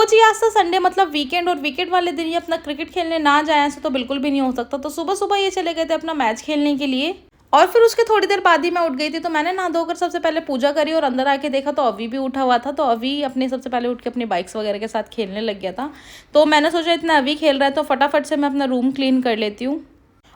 जी आज था संडे मतलब वीकेंड, और वीकेंड वाले दिन ये अपना क्रिकेट खेलने ना जाए ऐसे तो बिल्कुल भी नहीं हो सकता। तो सुबह सुबह ये चले गए थे अपना मैच खेलने के लिए, और फिर उसके थोड़ी देर बाद ही मैं उठ गई थी। तो मैंने नहा धोकर सबसे पहले पूजा करी और अंदर आके देखा तो अभी भी उठा हुआ था। तो अभी अपने सबसे पहले उठ के अपनी बाइक्स वगैरह के साथ खेलने लग गया था। तो मैंने सोचा इतना अभी खेल रहा है तो फटाफट से मैं अपना रूम क्लीन कर लेती हूँ।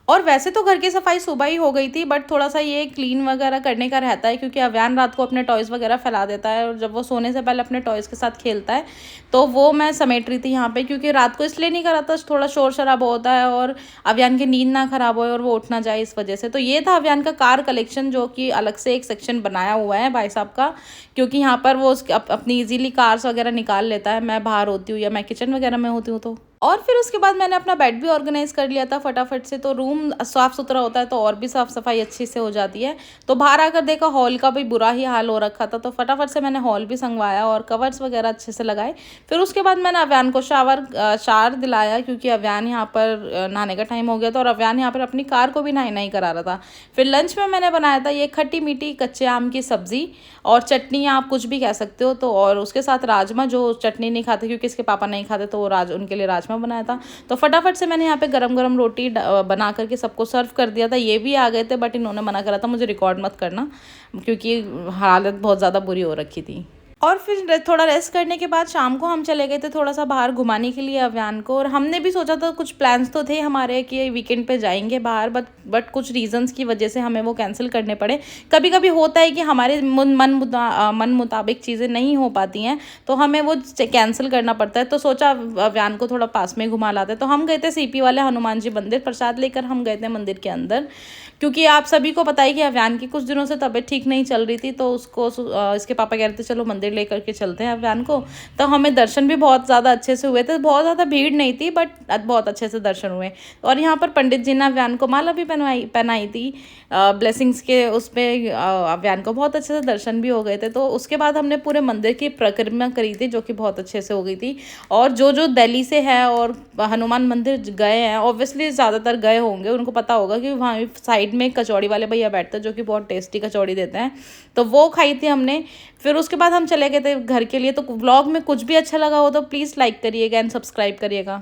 और वैसे तो घर की सफाई सुबह ही हो गई थी, बट थोड़ा-सा ये क्लीन वगैरह करने का रहता है क्योंकि अव्यान रात को अपने टॉयज़ वगैरह फैला देता है, और जब वो सोने से पहले अपने टॉयज़ के साथ खेलता है, तो वो मैं समेट रही थी यहाँ पे, क्योंकि रात को इसलिए नहीं करा था, थोड़ा शोर-शराबा होता है और अव्यान की नींद ना खराब होए और वो उठ ना जाए इस वजह से। तो ये था अव्यान का कार कलेक्शन, जो कि अलग से एक सेक्शन बनाया हुआ है भाई साहब का, क्योंकि यहाँ पर वो अपनी ईज़िली कार्स वगैरह निकाल लेता है। मैं बाहर होती हूँ या मैं किचन वगैरह में होती हूँ तो। और फिर उसके बाद मैंने अपना बेड भी ऑर्गेनाइज़ कर लिया था फटाफट से। तो रूम साफ़-सुथरा होता है तो और भी साफ़-सफ़ाई अच्छे से हो जाती है। तो बाहर आकर देखा हॉल का भी बुरा ही हाल हो रखा था, तो फटाफट से मैंने हॉल भी सँगवाया और कवर्स वगैरह अच्छे से लगाए। फिर उसके बाद मैंने अव्यान को शावर दिलाया, क्योंकि अव्यान यहाँ पर नहाने का टाइम हो गया था और अव्यान यहाँ पर अपनी कार को भी नहाई-नहाई करा रहा था। फिर लंच में मैंने बनाया था ये खट्टी-मीठी कच्चे आम की सब्ज़ी और चटनी, आप कुछ भी कह सकते हो। तो और उसके साथ राजमा, जो चटनी नहीं खाते क्योंकि इसके पापा नहीं खाते, तो वो उनके लिए राजमा बनाया था। तो फटाफट से मैंने यहाँ पे गरम-गरम रोटी बना करके सबको सर्व कर दिया था। ये भी आ गए थे बट इन्होंने मना करा था मुझे रिकॉर्ड मत करना, क्योंकि हालत बहुत ज़्यादा बुरी हो रखी थी। और फिर थोड़ा रेस्ट करने के बाद शाम को हम चले गए थे थोड़ा-सा बाहर घुमाने के लिए अव्यान को, और हमने भी सोचा था, कुछ प्लान्स तो थे हमारे कि वीकेंड पे जाएँगे बाहर, बट कुछ रीज़न्स की वजह से हमें वो कैंसिल करने पड़े। कभी-कभी होता है कि हमारे मन मुताबिक चीज़ें नहीं हो पाती हैं, तो हमें वो कैंसिल करना पड़ता है। तो सोचा अव्यान को थोड़ा पास में घुमा लाते। तो हम गए थे सीपी वाले हनुमान जी मंदिर, प्रसाद लेकर हम गए थे मंदिर के अंदर, क्योंकि आप सभी को पता है कि अव्यान की कुछ दिनों से तबीयत ठीक नहीं चल रही थी। तो उसको इसके पापा कह रहे थे चलो मंदिर लेकर के चलते हैं अव्यान को। तो हमें दर्शन भी बहुत ज़्यादा अच्छे से हुए थे, बहुत ज़्यादा भीड़ नहीं थी बट बहुत अच्छे से दर्शन हुए। और यहाँ पर पंडित जी ने अव्यान को माला भी पहनाई थी ब्लेसिंग्स के उस पर। अव्यान को बहुत अच्छे से दर्शन भी हो गए थे। तो उसके बाद हमने पूरे मंदिर की परिक्रमा करी थी, जो कि बहुत अच्छे से हो गई थी। और जो दिल्ली से है और हनुमान मंदिर गए हैं, ऑब्वियसली ज़्यादातर गए होंगे, उनको पता होगा कि वहाँ साइड में कचौड़ी वाले भैया बैठते हैं जो कि बहुत टेस्टी कचौड़ी देते हैं। तो वो खाई थी हमने। फिर उसके बाद हम चले गए थे घर के लिए। तो व्लॉग में कुछ भी अच्छा लगा हो तो प्लीज़ लाइक करिएगा एंड सब्सक्राइब करिएगा।